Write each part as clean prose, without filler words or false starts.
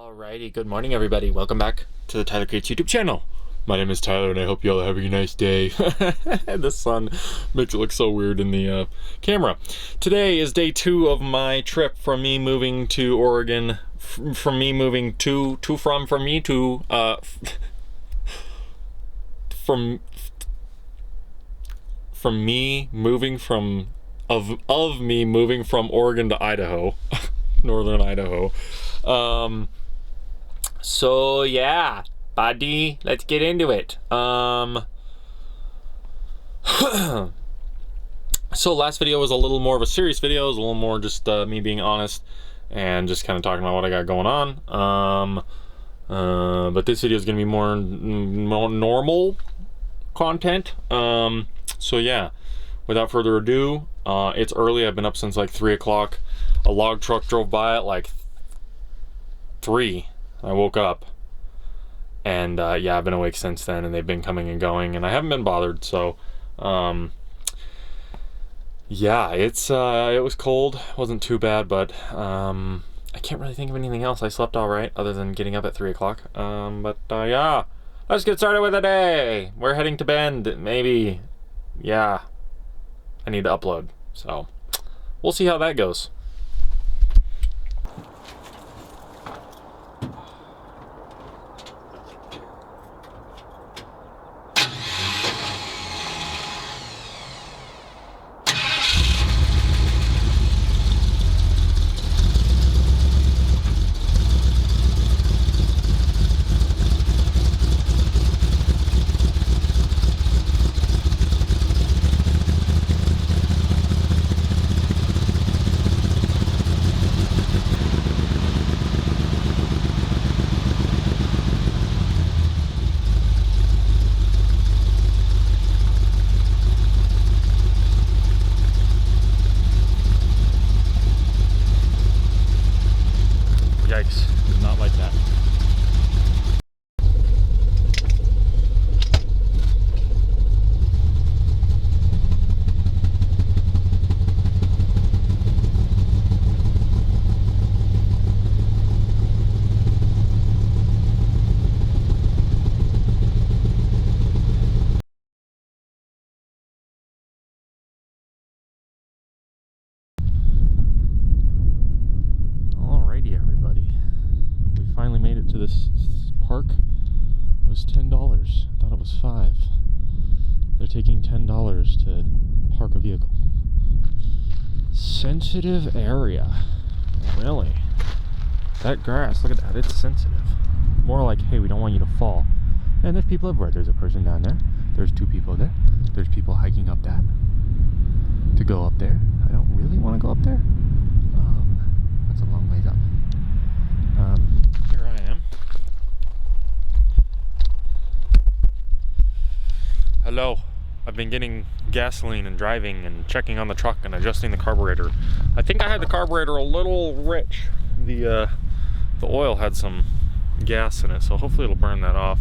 Alrighty, good morning everybody. Welcome back to the Tyler Creates YouTube channel. My name is Tyler and I hope you all have a nice day. The sun makes it look so weird in the camera. Today is day 2 of my trip from me moving to Oregon. From me moving to me moving from Oregon to Idaho. Northern Idaho. So yeah, buddy, let's get into it. So last video was a little more of a serious video. It was a little more just me being honest and just kind of talking about what I got going on. But this video is gonna be more normal content. So yeah, without further ado, it's early. I've been up since like 3 o'clock. A log truck drove by at like 3. I woke up and yeah, I've been awake since then, and they've been coming and going and I haven't been bothered. So yeah, it was cold, wasn't too bad, but I can't really think of anything else. I slept all right other than getting up at 3 o'clock. Yeah, let's get started with the day. We're heading to Bend, maybe. Yeah, I need to upload, so we'll see how that goes. Yikes, did not like that. Finally made it to this park. It was $10. I thought it was $5. They're taking $10 to park a vehicle. Sensitive area. Really? That grass, look at that, it's sensitive. More like, hey, we don't want you to fall. And there's people everywhere. There's a person down there. There's 2 people there. There's people hiking up that. To go up there. I don't really want to go up there. That's a long ways up. Here I am. Hello. I've been getting gasoline and driving and checking on the truck and adjusting the carburetor. I think I had the carburetor a little rich. The oil had some gas in it, so hopefully it'll burn that off.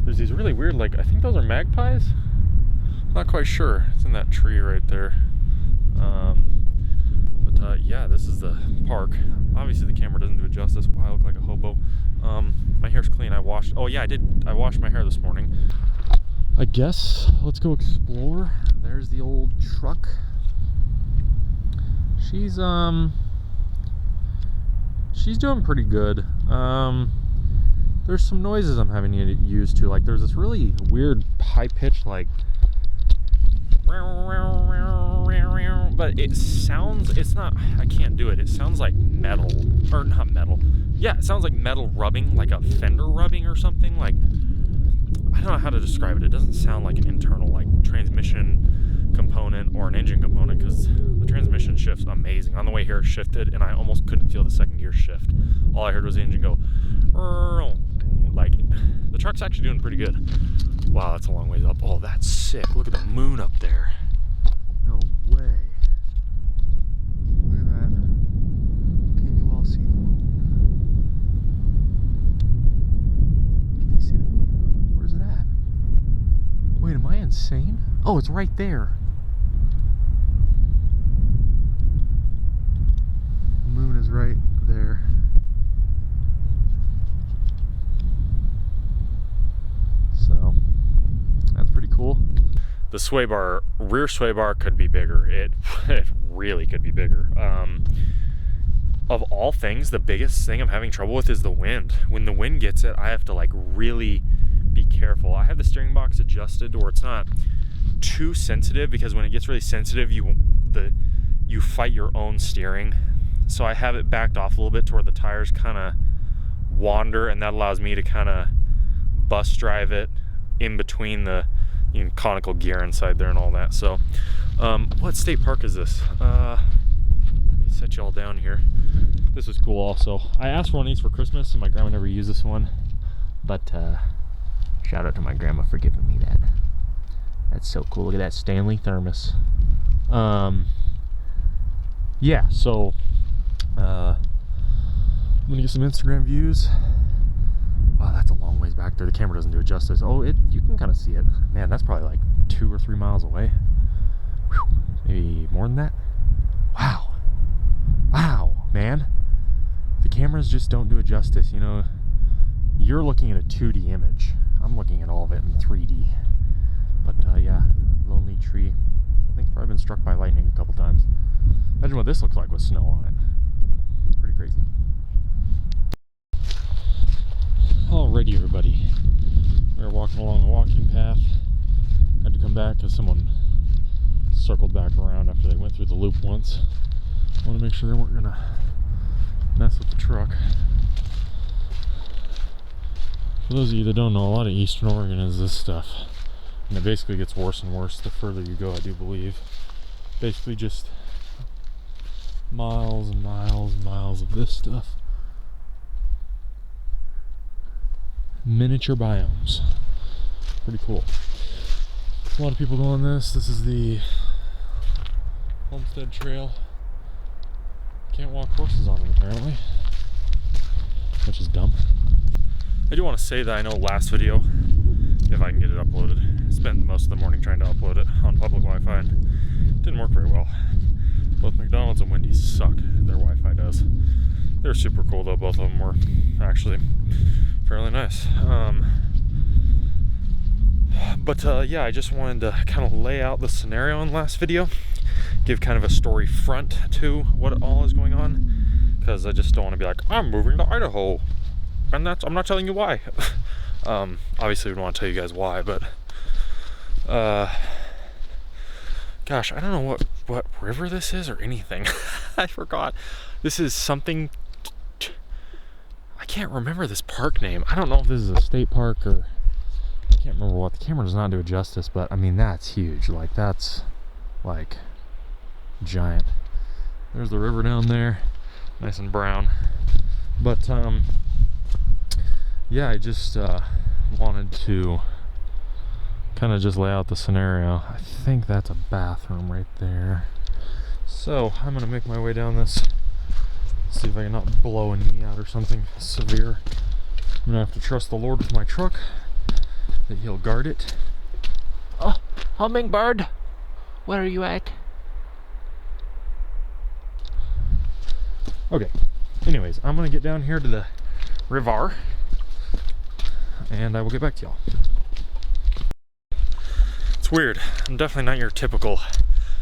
There's these really weird, like, I think those are magpies? Not quite sure. It's in that tree right there. Yeah, this is the park. Obviously the camera doesn't do it justice. Wow, I look like a hobo. My hair's clean. I washed my hair this morning. I guess let's go explore. There's the old truck. She's doing pretty good. There's some noises I'm having to get used to. Like there's this really weird high pitch, like, but it sounds, it's not, I can't do it. It sounds like metal, or not metal. Yeah, it sounds like metal rubbing, like a fender rubbing or something. Like, I don't know how to describe it. It doesn't sound like an internal, like, transmission component or an engine component, because the transmission shifts amazing. On the way here it shifted and I almost couldn't feel the second gear shift. All I heard was the engine go, like, the truck's actually doing pretty good. Wow, that's a long ways up. Oh, that's sick. Look at the moon up there. No way. Look at that. Can you all see the moon? Can you see the moon? Where's it at? Wait, am I insane? Oh, it's right there. The moon is right there. the sway bar, rear sway bar could be bigger. It really could be bigger. Of all things, the biggest thing I'm having trouble with is the wind. When the wind gets it, I have to like really be careful. I have the steering box adjusted to where it's not too sensitive, because when it gets really sensitive, you fight your own steering. So I have it backed off a little bit to where the tires kind of wander, and that allows me to kind of bus drive it in between the conical gear inside there and all that. So what state park is this? Let me set y'all down here. This is cool also. I asked for one of these for Christmas and my grandma never used this one, but shout out to my grandma for giving me that. That's so cool. Look at that Stanley thermos. Yeah, so I'm gonna get some Instagram views. Wow, that's a long ways back there. The camera doesn't do it justice. Oh, you can kind of see it. Man, that's probably like 2 or 3 miles away. Whew, maybe more than that. Wow. Wow, man. The cameras just don't do it justice. You know, you're looking at a 2D image. I'm looking at all of it in 3D. But yeah, lonely tree. I think it's probably been struck by lightning a couple times. Imagine what this looks like with snow on it. Pretty crazy. Alrighty, everybody. We were walking along the walking path. Had to come back because someone circled back around after they went through the loop once. I want to make sure they weren't gonna mess with the truck. For those of you that don't know, a lot of Eastern Oregon is this stuff. And it basically gets worse and worse the further you go, I do believe. Basically just miles and miles and miles of this stuff. Miniature biomes. Pretty cool. A lot of people go on this. This is the Homestead Trail. Can't walk horses on it apparently, which is dumb. I do want to say that I know last video, if I can get it uploaded, I spent most of the morning trying to upload it on public Wi-Fi. Didn't work very well. Both McDonald's and Wendy's suck. Their Wi-Fi does. They're super cool though. Both of them were actually fairly nice. Yeah, I just wanted to kind of lay out the scenario in the last video, give kind of a story front to what all is going on, because I just don't want to be like, I'm moving to Idaho, and I'm not telling you why. Obviously we don't want to tell you guys why, but gosh, I don't know what river this is or anything. I forgot. This is something, I can't remember this park name. I don't know if this is a state park or, I can't remember what. The camera does not do it justice, but I mean, that's huge. Like, that's like giant. There's the river down there, nice and brown. But yeah, I just wanted to kind of just lay out the scenario. I think that's a bathroom right there. So I'm gonna make my way down this, see if I can not blow a knee out or something severe. I'm gonna have to trust the Lord with my truck, that he'll guard it. Oh, hummingbird, where are you at? Okay, anyways, I'm gonna get down here to the river and I will get back to y'all. It's weird. I'm definitely not your typical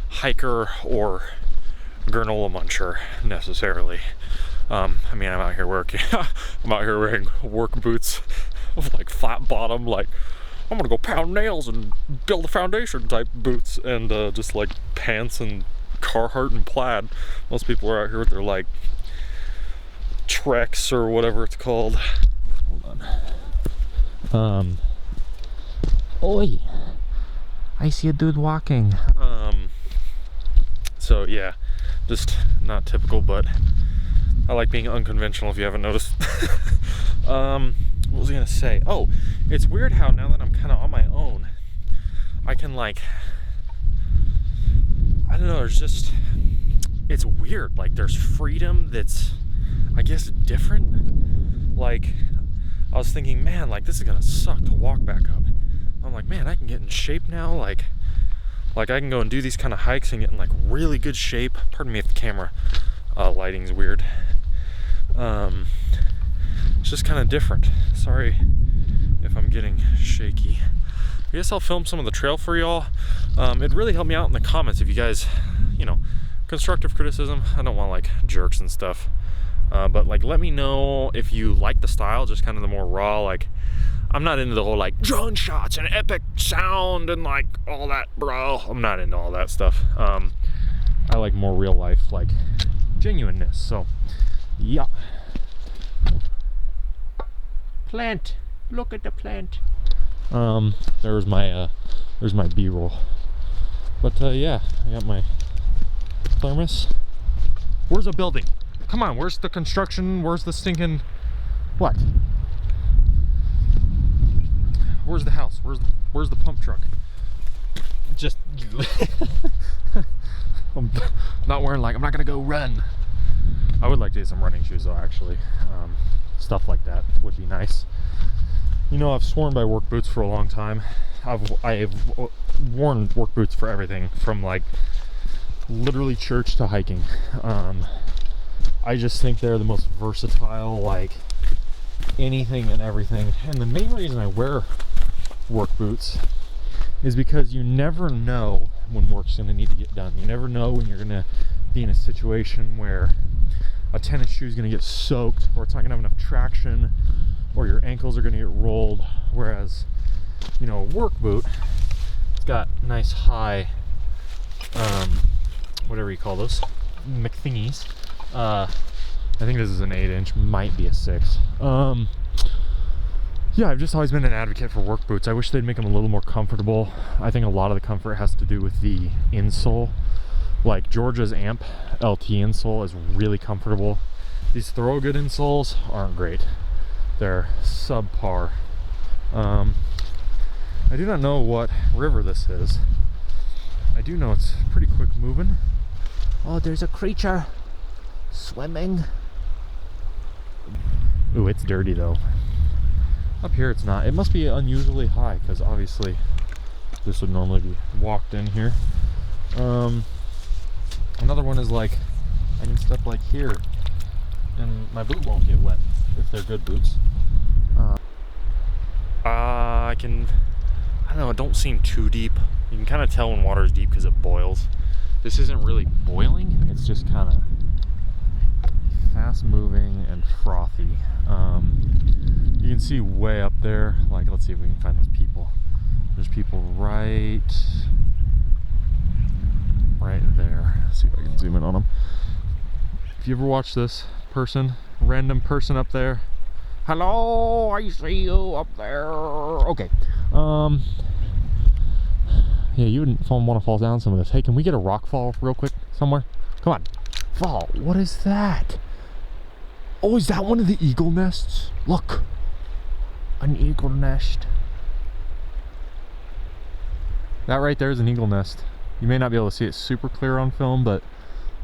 hiker or granola muncher necessarily. I mean, I'm out here working. I'm out here wearing work boots with like flat bottom, like I'm gonna go pound nails and build a foundation type boots, and just like pants and Carhartt and plaid. Most people are out here with their like Trex or whatever it's called. Hold on. Oi, I see a dude walking. So yeah, just not typical, but I like being unconventional, if you haven't noticed. What was I gonna say? Oh, it's weird how now that I'm kind of on my own, I can like, I don't know, there's just, it's weird. Like there's freedom that's, I guess, different. Like I was thinking, man, like this is gonna suck to walk back up. I'm like, man, I can get in shape now. Like I can go and do these kind of hikes and get in like really good shape. Pardon me if the camera lighting's weird. It's just kind of different. Sorry if I'm getting shaky. I guess I'll film some of the trail for y'all. It'd really help me out in the comments if you guys, you know, constructive criticism. I don't want like jerks and stuff. But like, let me know if you like the style, just kind of the more raw, like, I'm not into the whole like drone shots and epic sound and like all that, bro. I'm not into all that stuff. I like more real life, like genuineness. So yeah. Plant. Look at the plant. There's my B-roll. But yeah, I got my thermos. Where's a building? Come on, where's the construction? Where's the stinking what? Where's the house? Where's the pump truck? Just I'm not wearing, like, I'm not gonna go run. I would like to get some running shoes though, actually. Stuff like that would be nice. You know, I've sworn by work boots for a long time. I've worn work boots for everything from like literally church to hiking. I just think they're the most versatile, like anything and everything. And the main reason I wear work boots is because you never know when work's going to need to get done. You never know when you're going to be in a situation where a tennis shoe is going to get soaked, or it's not going to have enough traction, or your ankles are going to get rolled. Whereas, you know, a work boot, it's got nice high, whatever you call those, McThingies. I think this is an 8-inch, might be a 6. Yeah, I've just always been an advocate for work boots. I wish they'd make them a little more comfortable. I think a lot of the comfort has to do with the insole. Like Georgia's Amp LT insole is really comfortable. These Thorogood insoles aren't great. They're subpar. I do not know what river this is. I do know it's pretty quick moving. Oh, there's a creature swimming. Ooh, it's dirty though. Up here it's not. It must be unusually high because obviously this would normally be walked in here. Another one is like I can step like here and my boot won't get wet if they're good boots. I don't know, it don't seem too deep. You can kind of tell when water is deep because it boils. This isn't really boiling, it's just kind of fast moving and frothy. You can see way up there, like let's see if we can find those people. There's people right there. Let's see if I can zoom in on them. If you ever watch this person, random person up there, hello, I see you up there. Okay. Yeah, you wouldn't want to fall down some of this. Hey, can we get a rock fall real quick somewhere? Come on. Fall. What is that? Oh, is that one of the eagle nests? Look. An eagle nest. That right there is an eagle nest. You may not be able to see it super clear on film, but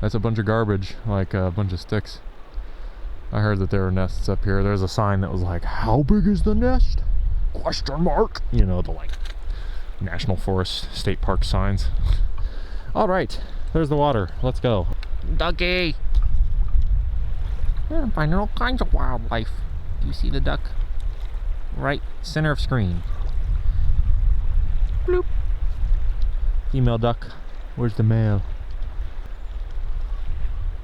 that's a bunch of garbage, like a bunch of sticks. I heard that there were nests up here. There's a sign that was like, how big is the nest? Question mark. You know, the like National Forest, State Park signs. All right, there's the water. Let's go. Ducky. Yeah, I'm finding all kinds of wildlife. Do you see the duck? Right center of screen. Bloop. Female duck. Where's the male?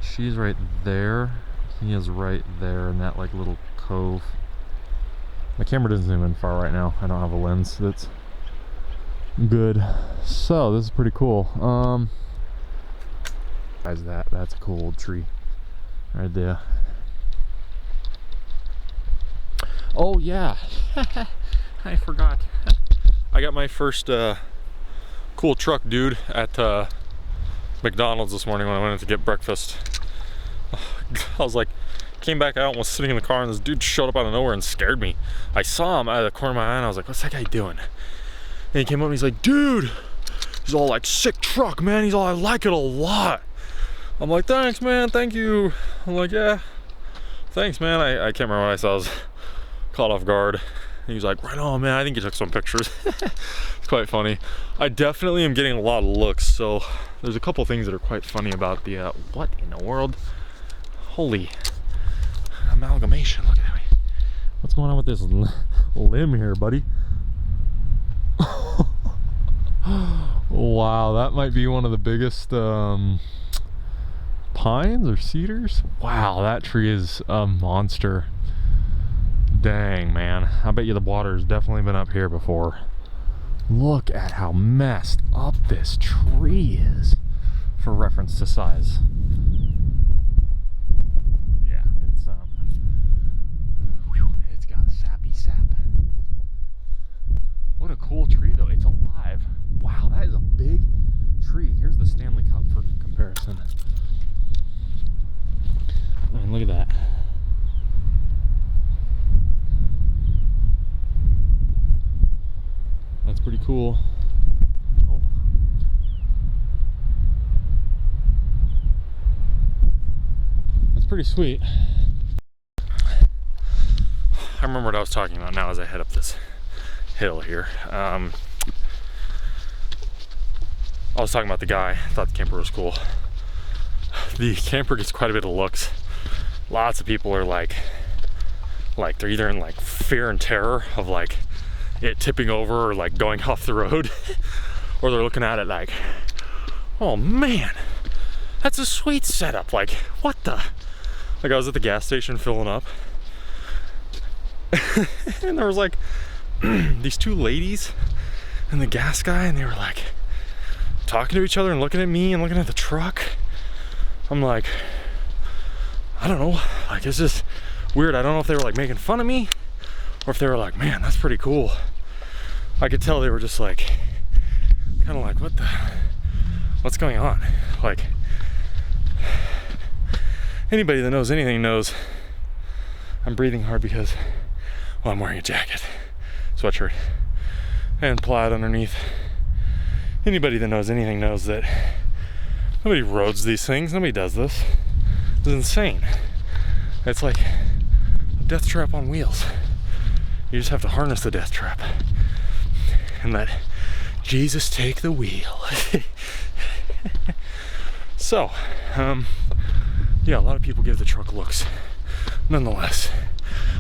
She's right there. He is right there in that like little cove. My camera doesn't zoom in far right now. I don't have a lens that's good. So this is pretty cool. That's a cool old tree right there. Oh yeah, I forgot. I got my first cool truck dude at McDonald's this morning when I went in to get breakfast. I was like, came back out and was sitting in the car and this dude showed up out of nowhere and scared me. I saw him out of the corner of my eye and I was like, what's that guy doing? And he came up and he's like, dude, he's all like, sick truck, man. He's all, I like it a lot. I'm like, thanks, man, thank you. I'm like, yeah, thanks, man. I can't remember what I saw. I was caught off guard. And he's like, right on, man. I think you took some pictures. It's quite funny. I definitely am getting a lot of looks. So there's a couple things that are quite funny about the, what in the world? Holy amalgamation. Look at me. What's going on with this limb here, buddy? Wow, that might be one of the biggest pines or cedars. Wow, that tree is a monster. Dang, man. I bet you the water's definitely been up here before. Look at how messed up this tree is for reference to size. Yeah, it's got sappy sap. What a cool tree though. It's alive. Wow, that is a big tree. Here's the Stanley Cup for comparison. And look at that. That's pretty cool. Oh. That's pretty sweet. I remember what I was talking about now as I head up this hill here. I was talking about the guy. I thought the camper was cool. The camper gets quite a bit of looks. Lots of people are like they're either in like fear and terror of like it tipping over or like going off the road, or they're looking at it like, oh man, that's a sweet setup. Like, what the? Like, I was at the gas station filling up, and there was like these two ladies and the gas guy, and they were like talking to each other and looking at me and looking at the truck. I'm like, I don't know, like, it's just weird. I don't know if they were like making fun of me or if they were like, man, that's pretty cool. I could tell they were just like, kind of like, what's going on? Like, anybody that knows anything knows I'm breathing hard because, well, I'm wearing a jacket, sweatshirt, and plaid underneath. Anybody that knows anything knows that nobody roads these things. Nobody does this. It's insane. It's like a death trap on wheels. You just have to harness the death trap and let Jesus take the wheel. So, yeah, a lot of people give the truck looks. Nonetheless,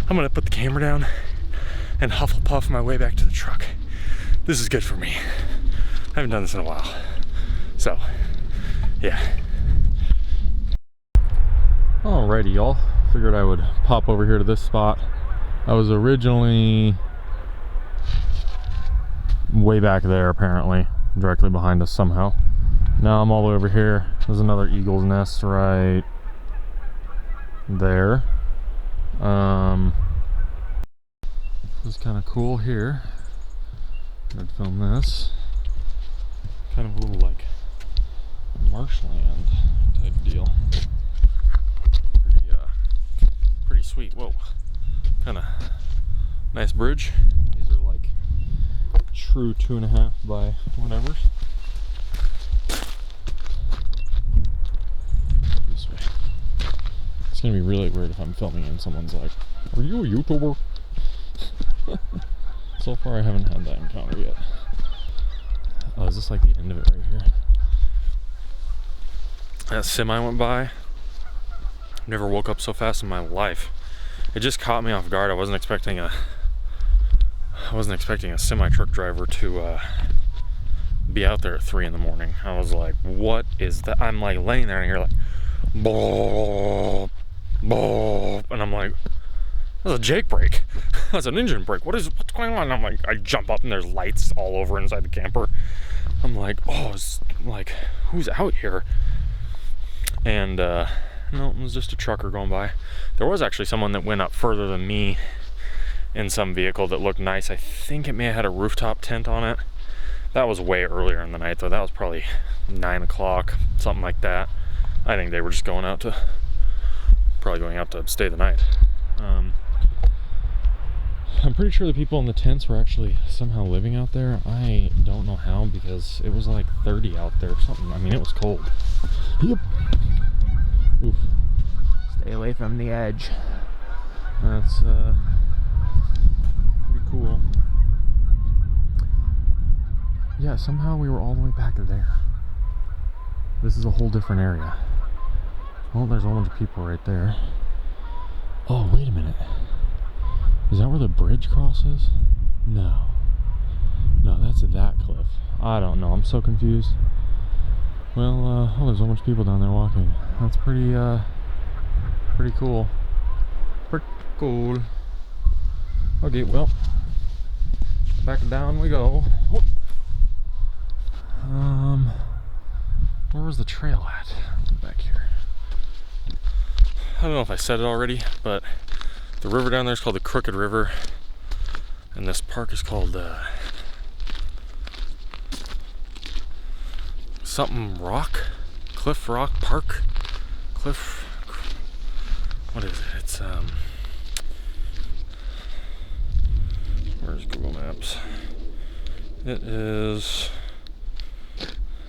I'm gonna put the camera down and Hufflepuff my way back to the truck. This is good for me. I haven't done this in a while. So, yeah. Alrighty, y'all. Figured I would pop over here to this spot. I was originally way back there, apparently, directly behind us somehow. Now I'm all the way over here. There's another eagle's nest right there. This is kind of cool here. I'd film this. Kind of a little like marshland type deal. Pretty sweet. Whoa. Kind of nice bridge. These are like true 2.5 by whatever. This way. It's gonna be really weird if I'm filming and someone's like, "Are you a YouTuber?" So far I haven't had that encounter yet. Oh, is this like the end of it right here? That semi went by. Never woke up so fast in my life. It just caught me off guard. I wasn't expecting a semi truck driver to be out there at 3 in the morning. I was like, what is that? I'm like laying there and I hear like boop, boop, and I'm like, that's a Jake brake. That's an engine brake. What's going on? And I'm like, I jump up and there's lights all over inside the camper. I'm like, oh, it's like, who's out here? And no, it was just a trucker going by. There was actually someone that went up further than me in some vehicle that looked nice. I think it may have had a rooftop tent on it. That was way earlier in the night though. That was probably 9 o'clock, something like that. I think they were just going out to stay the night. I'm pretty sure the people in the tents were actually somehow living out there. I don't know how, because it was like 30 out there or something. I mean, it was cold. Yep. Oof. Stay away from the edge. That's pretty cool. Yeah, somehow we were all the way back there. This is a whole different area. Oh, there's a whole bunch of people right there. Oh, wait a minute. Is that where the bridge crosses? No. No, that's that cliff. I don't know. I'm so confused. Well, oh, there's a bunch of people down there walking. That's pretty cool. Pretty cool. Okay, well, back down we go. Whoop. Where was the trail at? Back here. I don't know if I said it already, but the river down there is called the Crooked River, and this park is called something Rock, Cliff Rock Park, Cliff. What is it? It's where's Google Maps? It is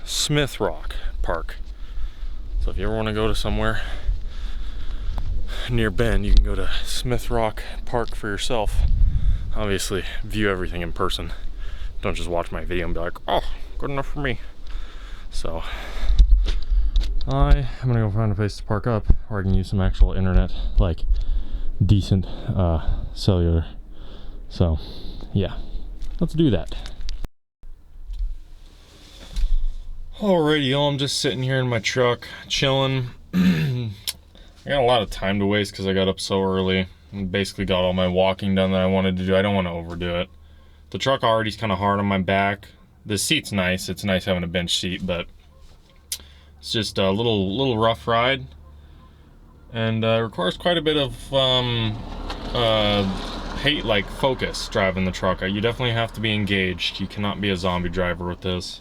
Smith Rock Park. So if you ever want to go to somewhere near Bend, you can go to Smith Rock Park for yourself. Obviously, view everything in person. Don't just watch my video and be like, oh, good enough for me. So I am gonna go find a place to park up where I can use some actual internet, like decent cellular. So yeah, let's do that. Alrighty, y'all, I'm just sitting here in my truck, chilling. I got a lot of time to waste because I got up so early and basically got all my walking done that I wanted to do. I don't want to overdo it. The truck already's kind of hard on my back. The seat's nice. It's nice having a bench seat, but it's just a little rough ride, and requires quite a bit of focus driving the truck. You definitely have to be engaged. You cannot be a zombie driver with this.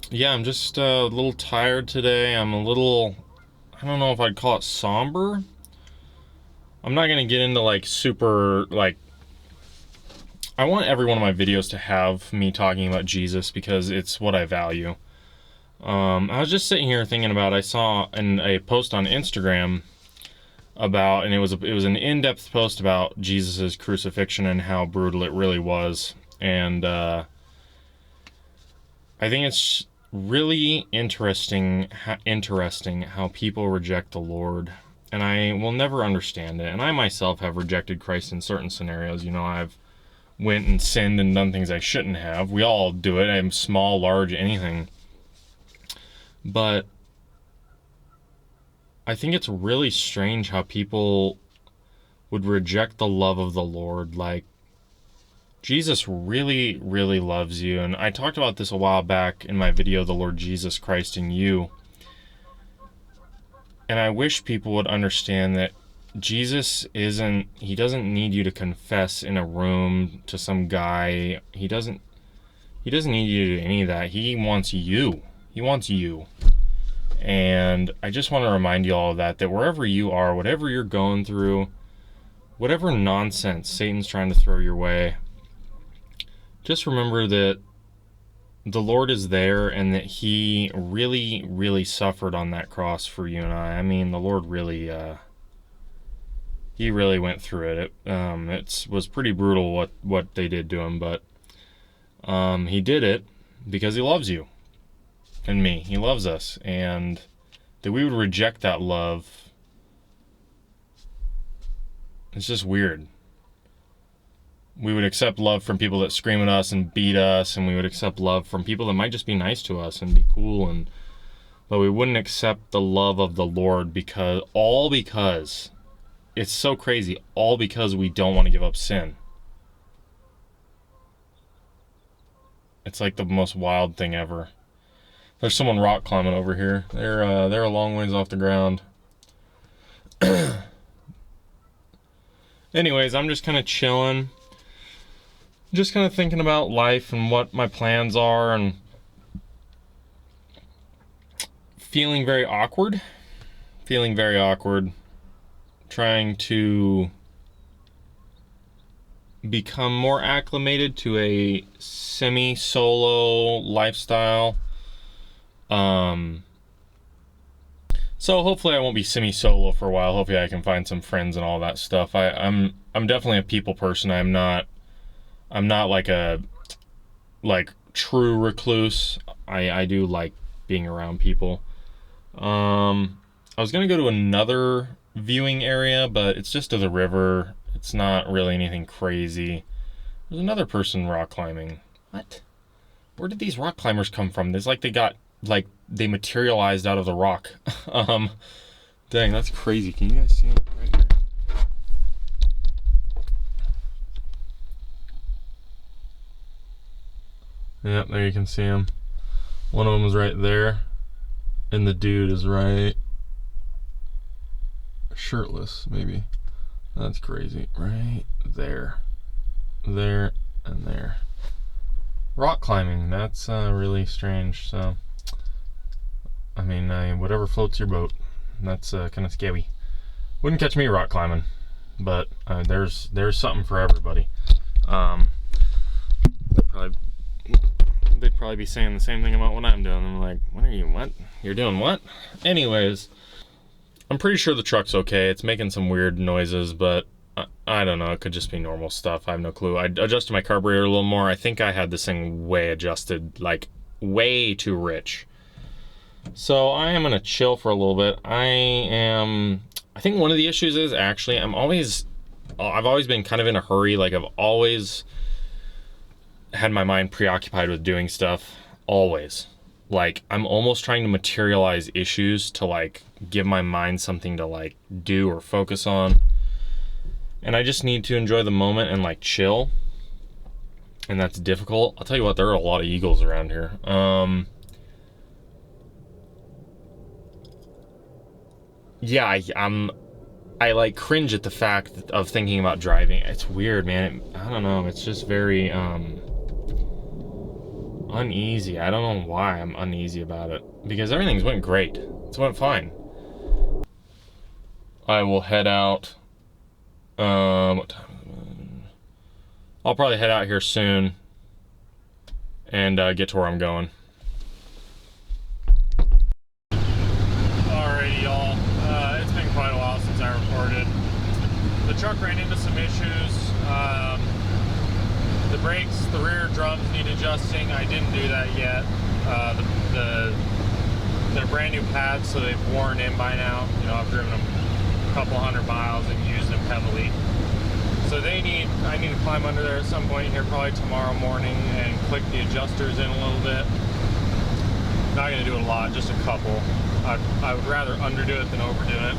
Yeah, I'm just a little tired today. I'm a little, I don't know if I'd call it somber. I'm not gonna get into like super, like, I want every one of my videos to have me talking about Jesus because it's what I value. I was just sitting here thinking about, I saw a post on Instagram about, and it was an in-depth post about Jesus's crucifixion and how brutal it really was. And I think it's really interesting how people reject the Lord, and I will never understand it. And I myself have rejected Christ in certain scenarios. You know, I've went and sinned and done things I shouldn't have. We all do it. I'm small, large, anything. But I think it's really strange how people would reject the love of the Lord. Like, Jesus really, really loves you. And I talked about this a while back in my video, The Lord Jesus Christ in You. And I wish people would understand that Jesus he doesn't need you to confess in a room to some guy. He doesn't need you to do any of that. He wants you. He wants you. And I just want to remind you all of that wherever you are, whatever you're going through, whatever nonsense Satan's trying to throw your way, just remember that the Lord is there and that he really, really suffered on that cross for you and I. I mean, the Lord really, he really went through it. It was pretty brutal what they did to him, but he did it because he loves you and me. He loves us, and that we would reject that love, it's just weird. We would accept love from people that scream at us and beat us, and we would accept love from people that might just be nice to us and be cool, but we wouldn't accept the love of the Lord because it's so crazy, all because we don't want to give up sin. It's like the most wild thing ever. There's someone rock climbing over here. They're a long ways off the ground. Anyways, I'm just kind of chilling. Just kind of thinking about life and what my plans are, and feeling very awkward. Trying to become more acclimated to a semi-solo lifestyle. So hopefully I won't be semi-solo for a while. Hopefully I can find some friends and all that stuff. I'm definitely a people person. I'm not like a true recluse. I do like being around people. I was gonna go to another viewing area, but it's just to the river. It's not really anything crazy. There's another person rock climbing. What? Where did these rock climbers come from? It's like they materialized out of the rock. Dang, that's crazy. Can you guys see them right here? Yep, there you can see him. One of them is right there, and the dude is right shirtless, maybe. That's crazy. Right there. There and there. Rock climbing, that's really strange. So, I mean, whatever floats your boat. That's kind of scary. Wouldn't catch me rock climbing, but there's something for everybody. They'd probably be saying the same thing about what I'm doing. I'm like, what? You're doing what? Anyways, I'm pretty sure the truck's okay. It's making some weird noises, but I don't know. It could just be normal stuff. I have no clue. I adjusted my carburetor a little more. I think I had this thing way adjusted, like way too rich. So I am gonna chill for a little bit. I think one of the issues is actually I've always been kind of in a hurry. Like I've always had my mind preoccupied with doing stuff. Always. Like I'm almost trying to materialize issues to like give my mind something to like do or focus on. And I just need to enjoy the moment and like chill. And that's difficult. I'll tell you what, there are a lot of eagles around here. Yeah, I like cringe at the fact of thinking about driving. It's weird, man. I don't know. It's just very uneasy. I don't know why I'm uneasy about it, because everything's went great. It's went fine. I will head out. What time is it? I'll probably head out here soon and get to where I'm going. Alrighty, y'all. It's been quite a while since I recorded. The truck ran into some issues. The brakes, the rear drums need adjusting. I didn't do that yet. They're brand new pads, so they've worn in by now. You know, I've driven them a couple hundred miles and used them heavily. So I need to climb under there at some point here, probably tomorrow morning, and click the adjusters in a little bit. Not gonna do it a lot, just a couple. I would rather underdo it than overdo it.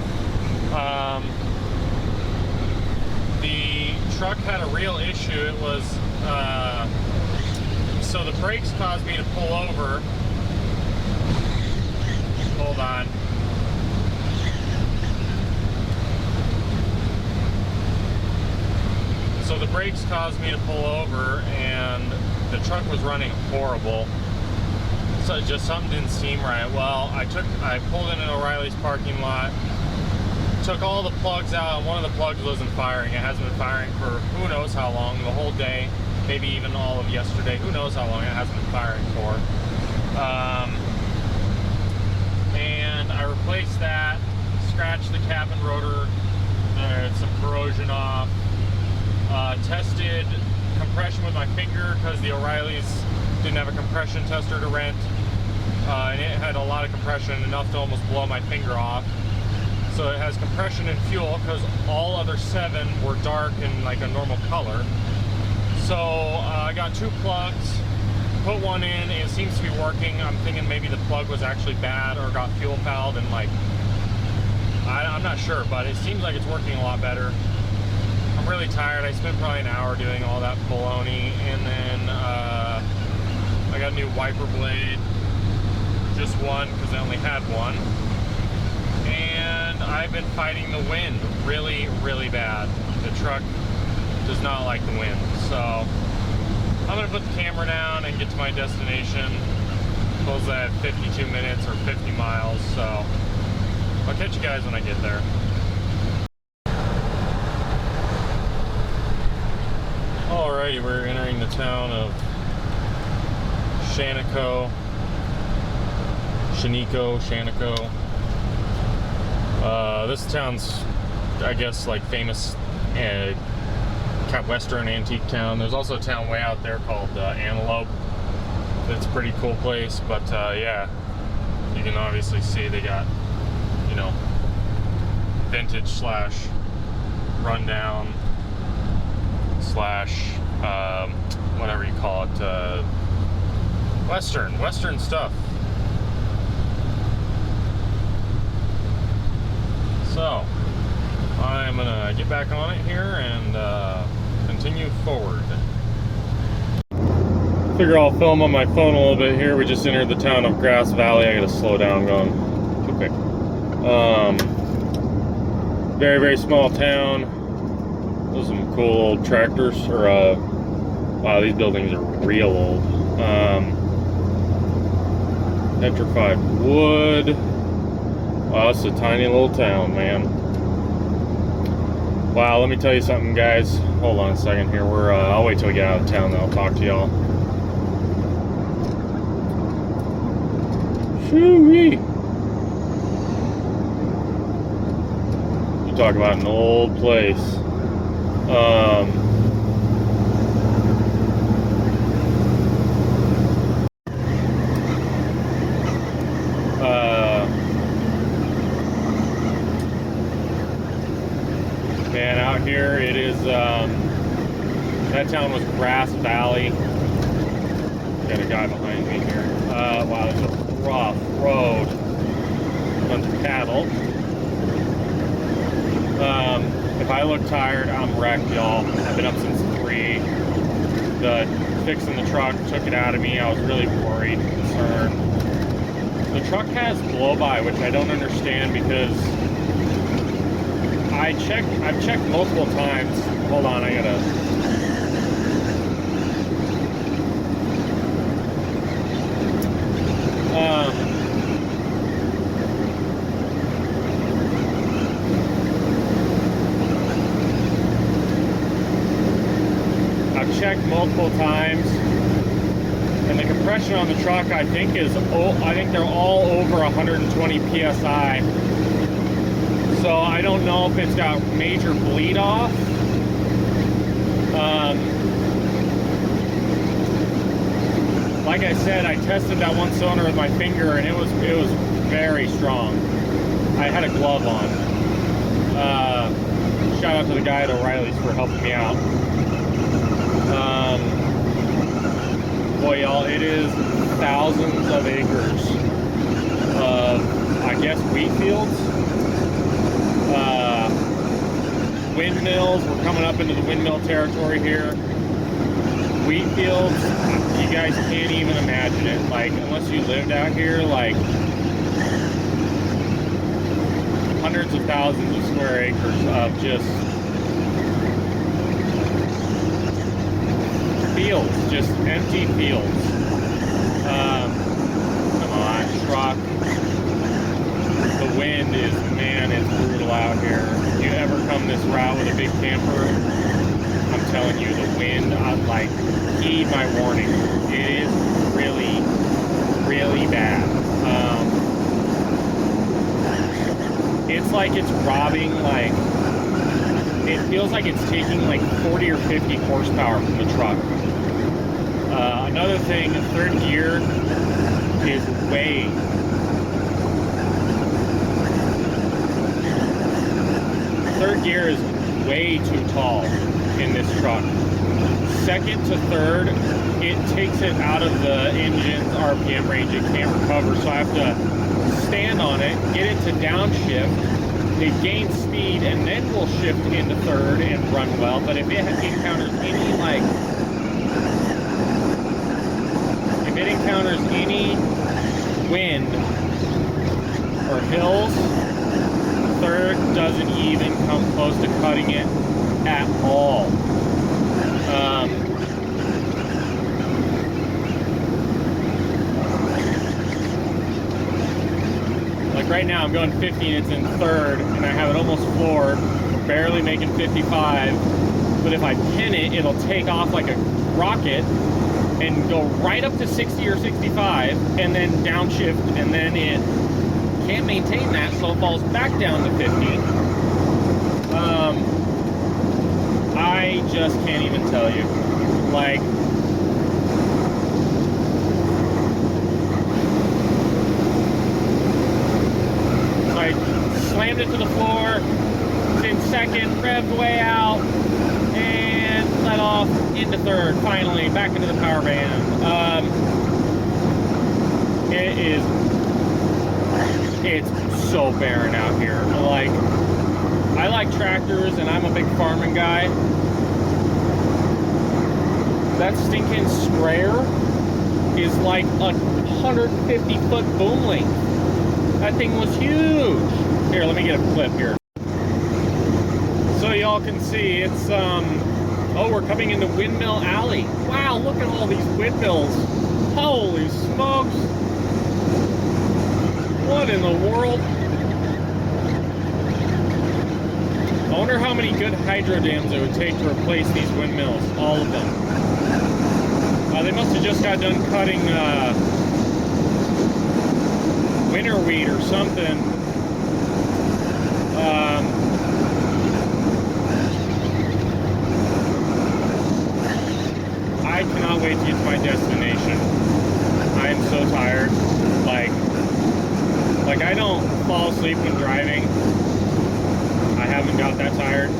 The truck had a real issue. It was, so the brakes caused me to pull over. Hold on. So the brakes caused me to pull over, and the truck was running horrible. So just something didn't seem right. Well, I pulled in an O'Reilly's parking lot, took all the plugs out, and one of the plugs wasn't firing. It hasn't been firing for who knows how long, the whole day, maybe even all of yesterday. Who knows how long it hasn't been firing for. And I replaced that, scratched the cap and rotor, some corrosion off, tested compression with my finger because the O'Reilly's didn't have a compression tester to rent, and it had a lot of compression, enough to almost blow my finger off. So it has compression and fuel, because all other 7 were dark and like a normal color. So I got 2 plugs, put one in, it seems to be working. I'm thinking maybe the plug was actually bad or got fuel fouled, and like, I'm not sure, but it seems like it's working a lot better. I'm really tired. I spent probably an hour doing all that baloney, and then I got a new wiper blade, just one because I only had one. And I've been fighting the wind really, really bad. The truck does not like the wind. So I'm gonna put the camera down and get to my destination. Suppose I have 52 minutes or 50 miles, so I'll catch you guys when I get there. Alrighty, we're entering the town of Shaniko. This town's, I guess, like famous Western antique town. There's also a town way out there called Antelope. It's a pretty cool place, but yeah, you can obviously see they got, you know, vintage slash rundown slash whatever you call it, Western stuff. So, I'm gonna get back on it here and continue forward. Figure I'll film on my phone a little bit here. We just entered the town of Grass Valley. I gotta slow down going too quick. Very, very small town. Those are some cool old tractors, or wow, these buildings are real old. Petrified wood. Wow, it's a tiny little town, man. Wow, let me tell you something, guys. Hold on a second here. I'll wait till we get out of town, then I'll talk to y'all. Shoo-wee. You talk about an old place. Man, out here it is, that town was Grass Valley. Got a guy behind me here. Wow, it's a rough road. Bunch of cattle. If I look tired, I'm wrecked, y'all. I've been up since 3. Fixing the truck took it out of me. I was really worried, concerned. The truck has blow-by, which I don't understand because I've checked multiple times. Hold on, I gotta. I've checked multiple times, and the compression on the truck I think they're all over 120 psi. So I don't know if it's got major bleed off. Like I said, I tested that one cylinder with my finger, and it was very strong. I had a glove on. Shout out to the guy at O'Reilly's for helping me out. Boy, y'all, it is thousands of acres of, I guess, wheat fields. Windmills. We're coming up into the windmill territory here. Wheat fields, you guys can't even imagine it. Like, unless you lived out here, like hundreds of thousands of square acres of just fields, just empty fields. Come on, truck. The wind is, man, it's brutal out here. If you ever come this route with a big camper, I'm telling you, the wind, like, heed my warning. It is really, really bad. It's like it's robbing, like, it feels like it's taking like 40 or 50 horsepower from the truck. Another thing, third gear is way too tall in this truck. Second to third, it takes it out of the engine's RPM range. It can't recover, so I have to stand on it, get it to downshift. It gains speed, and then we'll shift into third and run well. But if it encounters any wind or hills, third doesn't even come close to cutting it at all. Like right now I'm going 50 and it's in third, and I have it almost floored. We're barely making 55, but if I pin it, it'll take off like a rocket and go right up to 60 or 65 and then downshift, and then it can't maintain that, so it falls back down to 50. I just can't even tell you. Like, I slammed it to the floor, it's in second, revved way out, and that off into third, finally, back into the power band. It's so barren out here. Like, I like tractors and I'm a big farming guy. That stinking sprayer is like a 150-foot boom length. That thing was huge. Here, let me get a clip here. So y'all can see it's, oh, we're coming into Windmill Alley. Wow, look at all these windmills. Holy smokes. What in the world? I wonder how many good hydro dams it would take to replace these windmills. All of them. They must have just got done cutting winter wheat or something. I cannot wait to get to my destination. I am so tired. Like I don't fall asleep when driving. I haven't got that tired,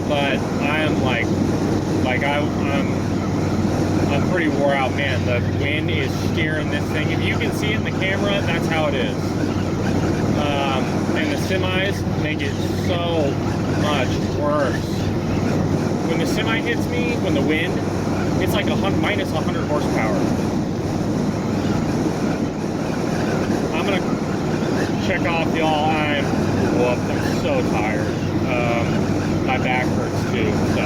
but I am I'm pretty wore out, man. The wind is steering this thing. If you can see it in the camera, that's how it is. And the semis make it so much worse. When the semi hits me, when the wind, it's like minus 100 horsepower. I'm gonna check off, y'all. I'm so tired. My back hurts too, so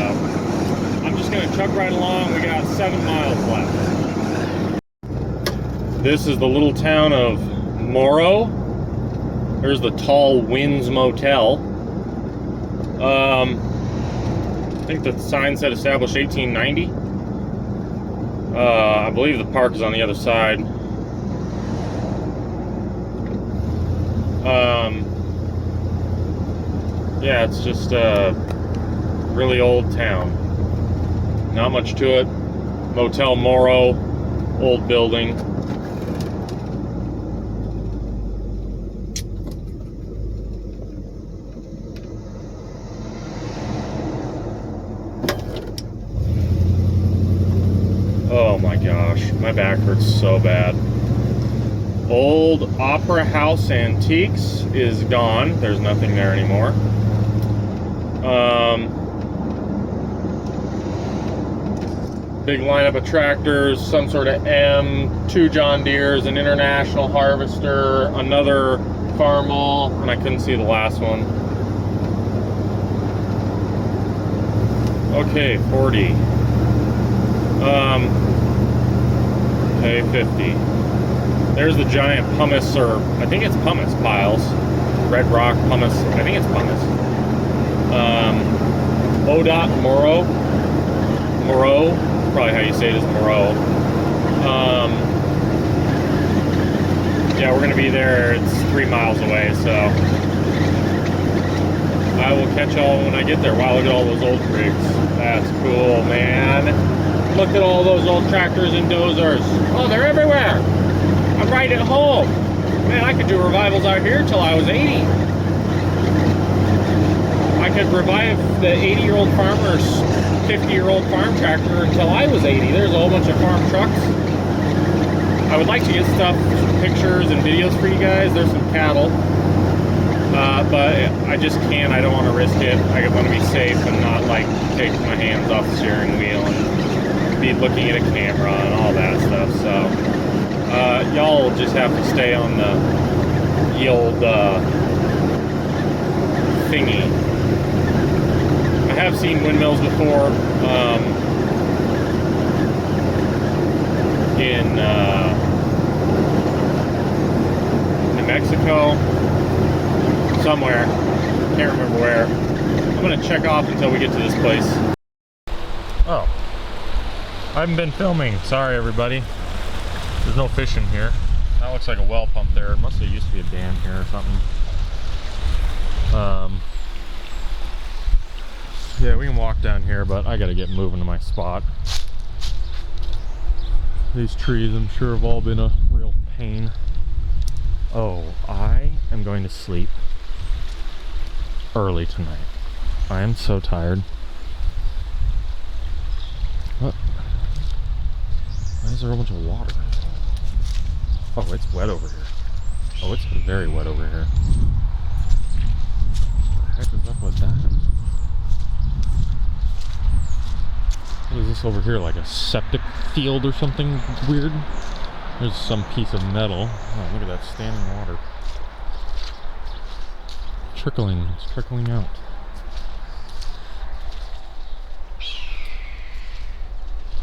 I'm just gonna truck right along. We got 7 miles left. This is the little town of Morrow. There's the Tall Winds Motel. I think the sign said established 1890. I believe the park is on the other side. Yeah, it's just a really old town. Not much to it. Motel Morrow, old building. Oh my gosh, my back hurts so bad. Old Opera House Antiques is gone. There's nothing there anymore. Big lineup of tractors, some sort of M, 2 John Deeres, an International Harvester, another Farmall, and I couldn't see the last one. Okay, 40. Okay, 50. There's the giant pumice, or I think it's pumice piles. Red rock pumice. I think it's pumice. ODOT Morrow. Morrow. Probably how you say it is Morrow. Yeah, we're going to be there. It's 3 miles away, so I will catch y'all when I get there. Wow, look at all those old rigs. That's cool, man. Look at all those old tractors and dozers. Oh, they're everywhere. I'm right at home. Man, I could do revivals out here till I was 80. I could revive the 80-year-old farmer's 50-year-old farm tractor until I was 80. There's a whole bunch of farm trucks. I would like to get stuff, pictures and videos for you guys. There's some cattle. But I just can't. I don't want to risk it. I want to be safe and not like take my hands off the steering wheel and be looking at a camera and all that stuff. So y'all will just have to stay on the old thingy. I have seen windmills before in New Mexico, somewhere. Can't remember where. I'm gonna check off until we get to this place. Oh, I haven't been filming. Sorry, everybody. There's no fish in here. That looks like a well pump there. It must have used to be a dam here or something. Yeah, we can walk down here, but I gotta get moving to my spot. These trees, I'm sure, have all been a real pain. Oh, I am going to sleep early tonight. I am so tired. is there a bunch of water? Oh, it's wet over here. Oh, it's very wet over here. What the heck is up with that? What is this over here? Like a septic field or something weird? There's some piece of metal. Oh, look at that standing water. Trickling. It's trickling out.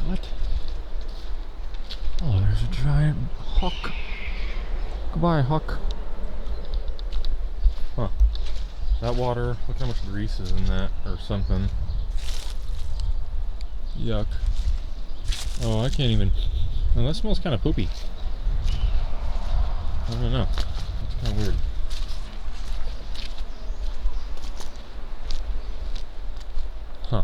What? Oh, there's a giant hawk. Goodbye, hawk. Huh. That water, look how much grease is in that, or something. Yuck. Oh, I can't even. Oh, that smells kind of poopy. I don't know. It's kind of weird. Huh.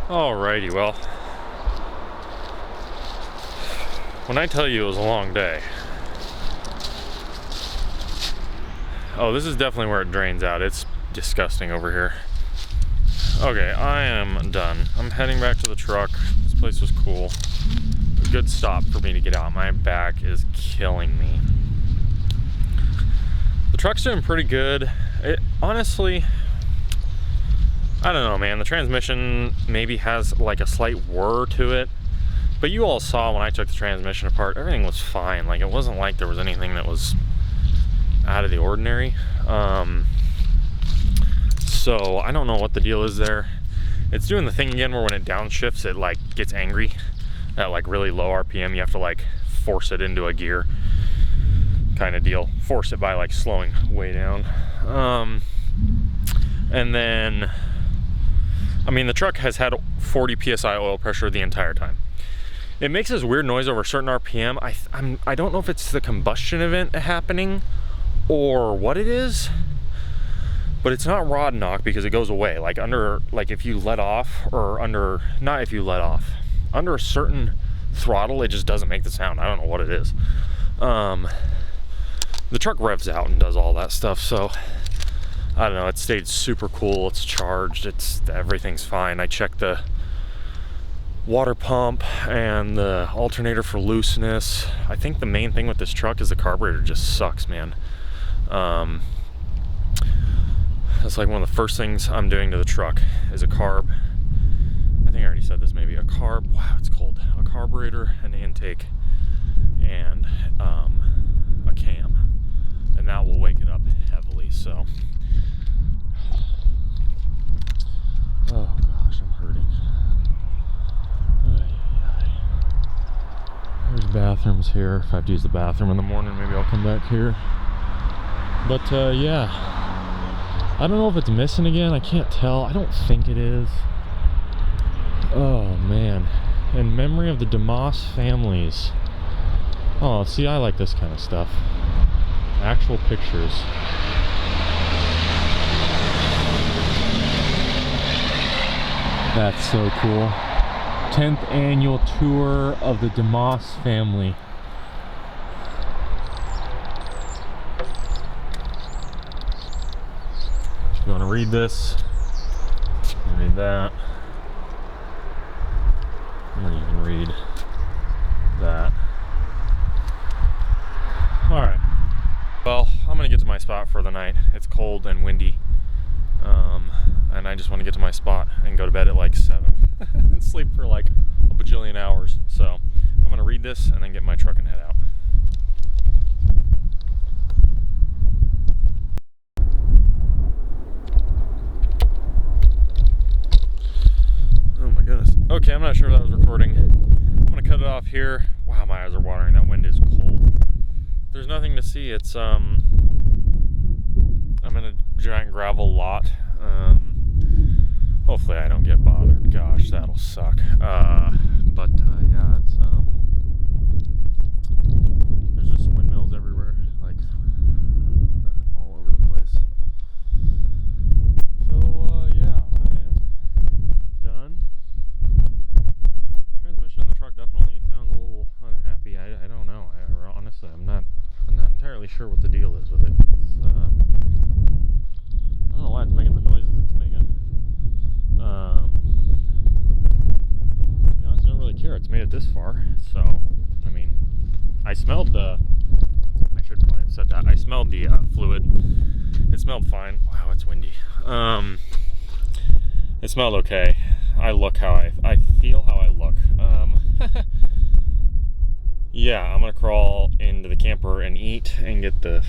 Alrighty, well. When I tell you it was a long day. Oh, this is definitely where it drains out. It's disgusting over here. Okay, I am done. I'm heading back to the truck. This place was cool. A good stop for me to get out. My back is killing me. The truck's doing pretty good. It honestly, I don't know, man. The transmission maybe has like a slight whir to it. But you all saw when I took the transmission apart, everything was fine. Like, it wasn't like there was anything that was out of the ordinary. So I don't know what the deal is there. It's doing the thing again where when it downshifts, it like gets angry at like really low RPM. You have to like force it into a gear kind of deal. Force it by like slowing way down. And then, I mean, the truck has had 40 PSI oil pressure the entire time. It makes this weird noise over a certain RPM. I don't know if it's the combustion event happening or what it is, but it's not rod knock because it goes away. Like if you let off, or not if you let off, under a certain throttle, it just doesn't make the sound. I don't know what it is. The truck revs out and does all that stuff, so I don't know. It stayed super cool. It's charged. Everything's fine. I checked the water pump and the alternator for looseness. I think the main thing with this truck is the carburetor just sucks, man. That's like one of the first things I'm doing to the truck is a carb. I think I already said this, maybe a carb. Wow, it's cold. A carburetor, an intake, and a cam, and that will wake it up heavily. So, oh gosh, I'm hurting. There's bathrooms here. If I have to use the bathroom in the morning, maybe I'll come back here. But yeah, I don't know if it's missing again. I can't tell. I don't think it is. Oh man, in memory of the DeMoss families. Oh, see, I like this kind of stuff. Actual pictures. That's so cool. 10th annual tour of the DeMoss family. You want to read this? You read that. Or you can read that. Alright. Well, I'm going to get to my spot for the night. It's cold and windy. And I just want to get to my spot and go to bed at like 7 and sleep for like a bajillion hours. So I'm going to read this and then get in my truck and head out. Oh my goodness. Okay, I'm not sure if that was recording. I'm going to cut it off here. Wow, my eyes are watering. That wind is cold. There's nothing to see. It's I'm in a giant gravel lot. Hopefully I don't get bothered. Gosh, that'll suck. But yeah, it's there's just windmills everywhere, like all over the place. So yeah, I am done. Transmission in the truck definitely sounds a little unhappy. I don't know. Honestly, I'm not entirely sure what the deal is with it. It's, I don't know why it's making the noises it's making. smelled the, I should probably have said that. I smelled the fluid. It smelled fine. Wow, it's windy. It smelled okay. I look how I feel how I look. Yeah, I'm gonna crawl into the camper and eat and get the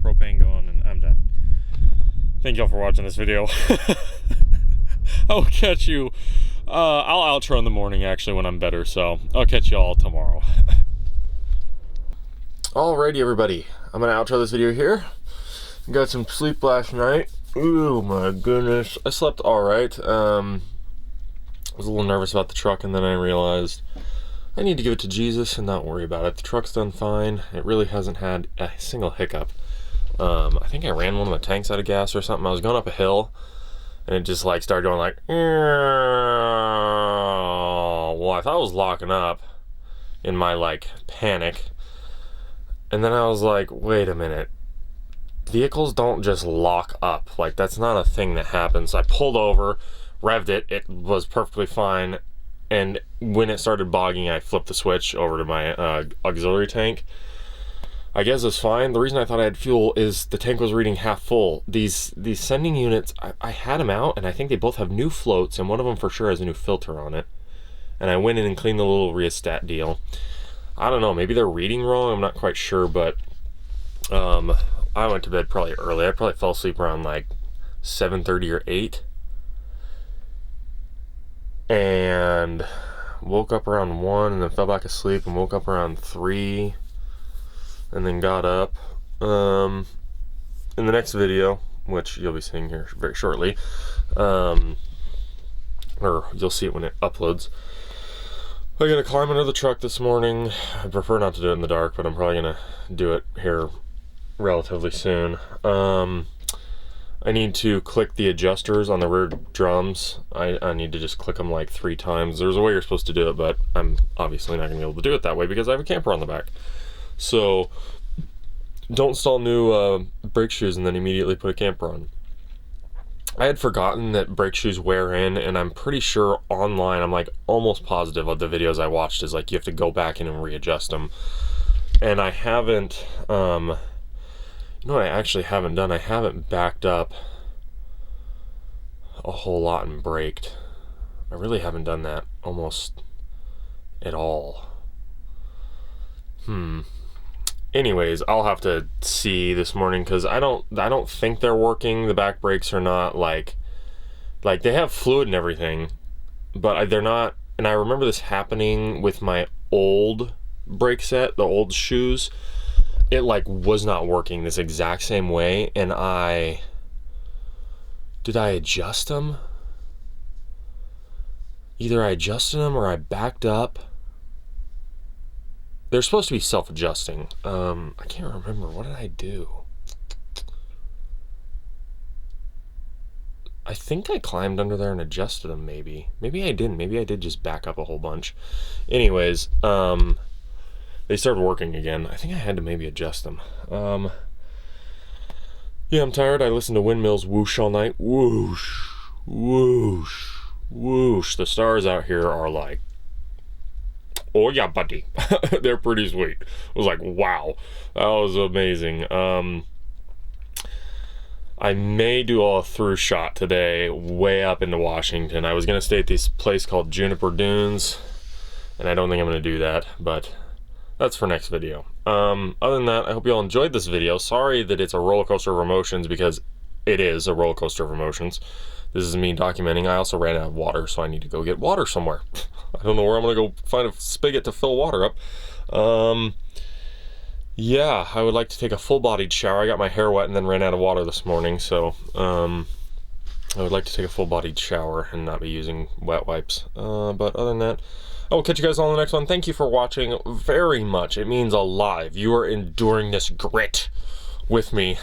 propane going, and I'm done. Thank y'all for watching this video. I'll catch you. I'll outro in the morning actually when I'm better, so I'll catch y'all tomorrow. Alrighty, everybody. I'm gonna outro this video here. Got some sleep last night. Ooh, my goodness. I slept alright. I was a little nervous about the truck, and then I realized I need to give it to Jesus and not worry about it. The truck's done fine. It really hasn't had a single hiccup. I think I ran one of my tanks out of gas or something. I was going up a hill, and it just like started going like, well, I thought it was locking up in my like panic. And then I was like, wait a minute. Vehicles don't just lock up. Like, that's not a thing that happens. I pulled over, revved it. It was perfectly fine. And when it started bogging, I flipped the switch over to my auxiliary tank. I guess it's fine. The reason I thought I had fuel is the tank was reading half full. These sending units, I had them out, and I think they both have new floats, and one of them for sure has a new filter on it. And I went in and cleaned the little rheostat deal. I don't know, maybe they're reading wrong, I'm not quite sure, but I went to bed probably early. I probably fell asleep around like 7:30 or 8. And woke up around 1 and then fell back asleep and woke up around 3 and then got up. In the next video, which you'll be seeing here very shortly, or you'll see it when it uploads, I'm gonna climb under the truck this morning. I prefer not to do it in the dark, but I'm probably gonna do it here relatively soon. I need to click the adjusters on the rear drums. I need to just click them like 3 times. There's a way you're supposed to do it, but I'm obviously not gonna be able to do it that way because I have a camper on the back. So don't install new brake shoes and then immediately put a camper on. I had forgotten that brake shoes wear in, and I'm pretty sure online, I'm like almost positive of the videos I watched is like you have to go back in and readjust them. And I haven't, you know what I actually haven't done? I haven't backed up a whole lot and braked. I really haven't done that almost at all. Anyways, I'll have to see this morning because I don't think they're working. The back brakes are not like they have fluid and everything, but they're not. And I remember this happening with my old brake set, the old shoes. It like was not working this exact same way, and did I adjust them? Either I adjusted them or I backed up. They're supposed to be self-adjusting. I can't remember. What did I do? I think I climbed under there and adjusted them, maybe. Maybe I didn't. Maybe I did just back up a whole bunch. Anyways, they started working again. I think I had to maybe adjust them. Yeah, I'm tired. I listened to windmills whoosh all night. Whoosh, whoosh, whoosh. The stars out here are like, oh yeah, buddy. They're pretty sweet. I was like, wow, that was amazing. I may do a through shot today way up into Washington. I was gonna stay at this place called Juniper Dunes, and I don't think I'm gonna do that, but that's for next video. Other than that, I hope you all enjoyed this video. Sorry that it's a roller coaster of emotions, because it is a roller coaster of emotions. This is me documenting. I also ran out of water, so I need to go get water somewhere. I don't know where I'm gonna go find a spigot to fill water up. Yeah, I would like to take a full-bodied shower. I got my hair wet and then ran out of water this morning, so I would like to take a full-bodied shower and not be using wet wipes. But other than that, I will catch you guys all in the next one. Thank you for watching very much. It means a lot. If you are enduring this grit with me.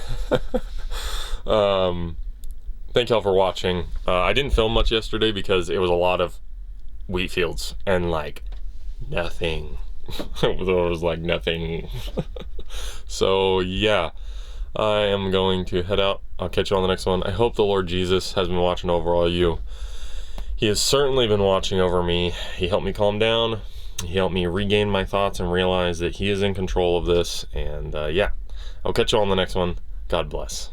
Thank y'all for watching. I didn't film much yesterday because it was a lot of wheat fields and like nothing. It was like nothing. So yeah, I am going to head out. I'll catch you on the next one. I hope the Lord Jesus has been watching over all you. He has certainly been watching over me. He helped me calm down. He helped me regain my thoughts and realize that he is in control of this. And yeah, I'll catch you all on the next one. God bless.